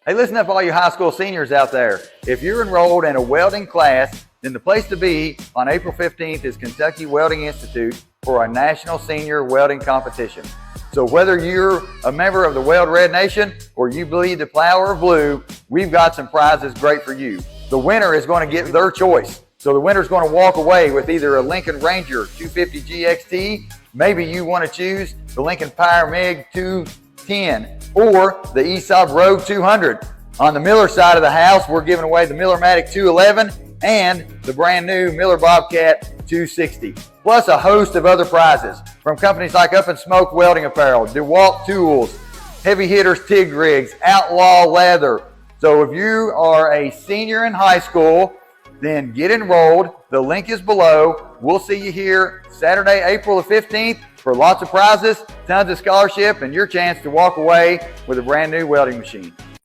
Hey, listen up all you high school seniors out there. If you're enrolled in a welding class, then the place to be on April 15th is Kentucky Welding Institute for our National Senior Welding Competition. So whether you're a member of the Weld Red Nation or you bleed the flower of blue, we've got some prizes great for you. The winner is going to get their choice. So the winner's going to walk away with either a Lincoln Ranger 250 GXT, maybe you want to choose the Lincoln Power MiG 210 or the ESOP Rogue 200. On the Miller side of the house, we're giving away the Miller-Matic 211 and the brand new Miller Bobcat 260, plus a host of other prizes from companies like Up and Smoke Welding Apparel, DeWalt Tools, Heavy Hitters TIG Rigs, Outlaw Leather. So if you are a senior in high school, then get enrolled. The link is below. We'll see you here Saturday, April the 15th for lots of prizes, tons of scholarship, and your chance to walk away with a brand new welding machine.